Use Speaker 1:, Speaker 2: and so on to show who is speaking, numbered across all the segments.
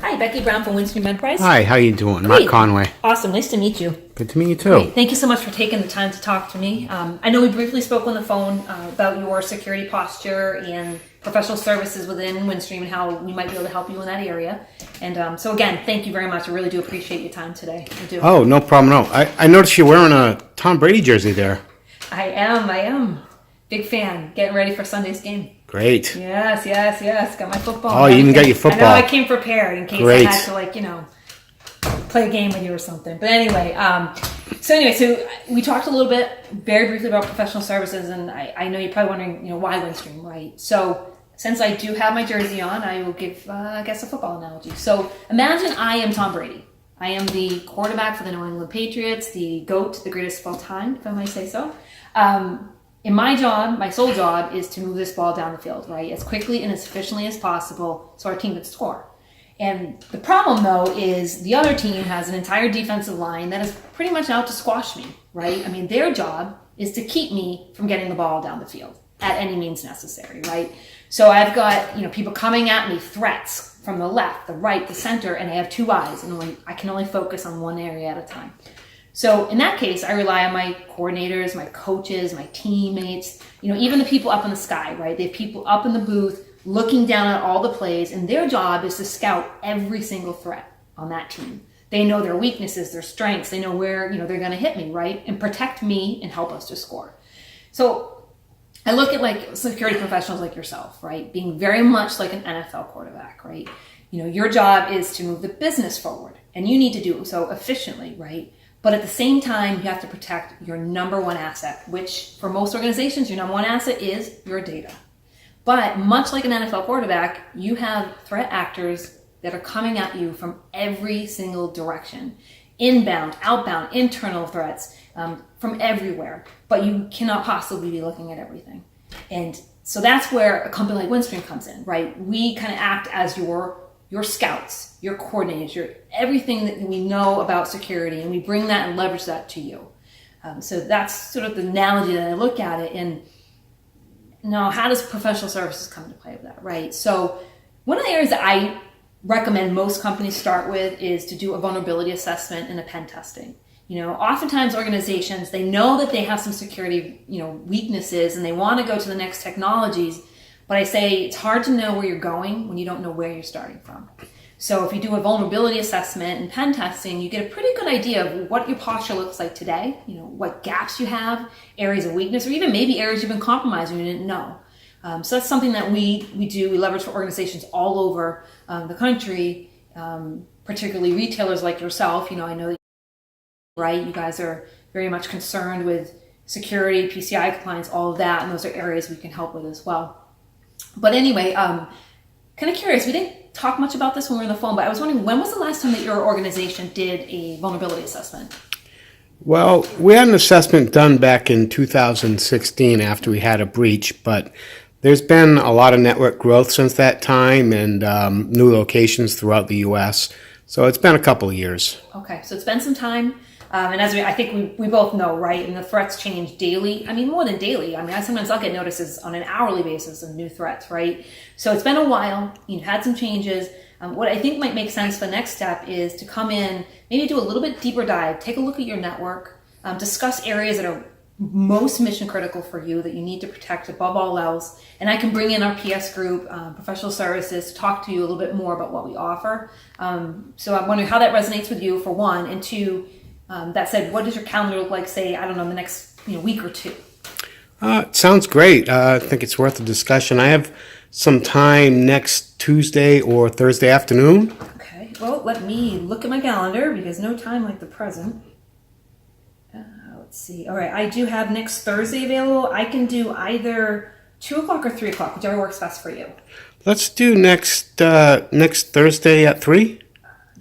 Speaker 1: Hi, Beckie Brown from Windstream Enterprise.
Speaker 2: Hi, how you doing?
Speaker 1: Great.
Speaker 2: Mark Conway.
Speaker 1: Awesome. Nice to meet you.
Speaker 2: Good to meet you too.
Speaker 1: Great. Thank you so much for taking the time to talk to me. I know we briefly spoke on the phone about your security posture and professional services within Windstream and how we might be able to help you in that area. And so again, thank you very much. I really do appreciate your time today. I do.
Speaker 2: Oh, no problem at all. I noticed you're wearing a Tom Brady jersey there.
Speaker 1: I am. Big fan. Getting ready for Sunday's game.
Speaker 2: Great.
Speaker 1: Yes. Got my football.
Speaker 2: Oh, you even got your football.
Speaker 1: I know I came prepared in case
Speaker 2: Great.
Speaker 1: I had to, play a game with you or something. But anyway, so we talked a little bit, very briefly about professional services, and I know you're probably wondering, why Windstream, right? So since I do have my jersey on, I will give, I guess, a football analogy. So imagine I am Tom Brady. I am the quarterback for the New England Patriots, the GOAT, the greatest of all time, if I might say so. And my job, my sole job, is to move this ball down the field, right, as quickly and as efficiently as possible so our team can score. And the problem, though, is the other team has an entire defensive line that is pretty much out to squash me, right? I mean, their job is to keep me from getting the ball down the field at any means necessary, right? So I've got, people coming at me, threats from the left, the right, the center, and I have two eyes, and I can only focus on one area at a time. So in that case, I rely on my coordinators, my coaches, my teammates, even the people up in the sky, right? They have people up in the booth looking down at all the plays, and their job is to scout every single threat on that team. They know their weaknesses, their strengths. They know where, they're going to hit me, right? And protect me and help us to score. So I look at security professionals like yourself, right? Being very much like an NFL quarterback, right? Your job is to move the business forward, and you need to do so efficiently, right? But at the same time, you have to protect your number one asset, which for most organizations, your number one asset is your data. But much like an NFL quarterback, you have threat actors that are coming at you from every single direction. Inbound, outbound, internal threats from everywhere. But you cannot possibly be looking at everything. And so that's where a company like Windstream comes in, right? We kind of act as your scouts, your coordinators, everything that we know about security, and we bring that and leverage that to you. So that's sort of the analogy that I look at it. And now, how does professional services come into play with that, right? So one of the areas that I recommend most companies start with is to do a vulnerability assessment and a pen testing. Oftentimes organizations, they know that they have some security, weaknesses, and they want to go to the next technologies. But I say it's hard to know where you're going when you don't know where you're starting from. So if you do a vulnerability assessment and pen testing, you get a pretty good idea of what your posture looks like today, what gaps you have, areas of weakness, or even maybe areas you've been compromised and you didn't know. So that's something that we do. We leverage for organizations all over the country, particularly retailers like yourself. I know that, right, you guys are very much concerned with security, PCI compliance, all of that, and those are areas we can help with as well. But anyway, kind of curious, we didn't talk much about this when we were on the phone, but I was wondering, when was the last time that your organization did a vulnerability assessment?
Speaker 2: Well, we had an assessment done back in 2016 after we had a breach, but there's been a lot of network growth since that time and new locations throughout the U.S., so it's been a couple of years.
Speaker 1: Okay, so it's been some time. And as I think we both know, right, and the threats change daily. I mean, more than daily. I mean, sometimes I'll get notices on an hourly basis of new threats, right? So it's been a while. You've had some changes. What I think might make sense for the next step is to come in, maybe do a little bit deeper dive, take a look at your network, discuss areas that are most mission critical for you that you need to protect above all else. And I can bring in our PS group, professional services, to talk to you a little bit more about what we offer. So I'm wondering how that resonates with you, for one, and two, that said, what does your calendar look like, say, I don't know, the next week or two?
Speaker 2: It sounds great. I think it's worth a discussion. I have some time next Tuesday or Thursday afternoon.
Speaker 1: Okay, well, let me look at my calendar, because no time like the present. Let's see. All right, I do have next Thursday available. I can do either 2 o'clock or 3 o'clock, whichever works best for you.
Speaker 2: Let's do next Thursday at 3.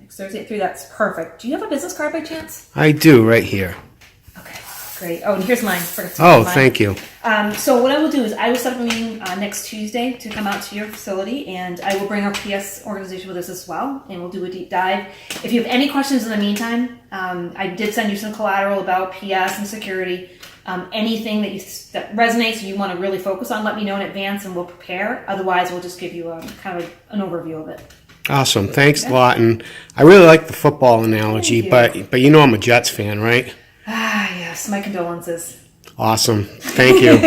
Speaker 1: Thursday at 3, that's perfect. Do you have a business card by chance?
Speaker 2: I do, right here.
Speaker 1: Okay, great. Oh, and here's mine.
Speaker 2: Thank you.
Speaker 1: So what I will do is I will set up a meeting next Tuesday to come out to your facility, and I will bring our PS organization with us as well, and we'll do a deep dive. If you have any questions in the meantime, I did send you some collateral about PS and security. Anything that resonates and you want to really focus on, let me know in advance and we'll prepare. Otherwise, we'll just give you kind of an overview of it.
Speaker 2: Awesome. Thanks a lot. And I really like the football analogy,
Speaker 1: Thank you.
Speaker 2: but you know I'm a Jets fan, right?
Speaker 1: Ah, yes, my condolences.
Speaker 2: Awesome. Thank you.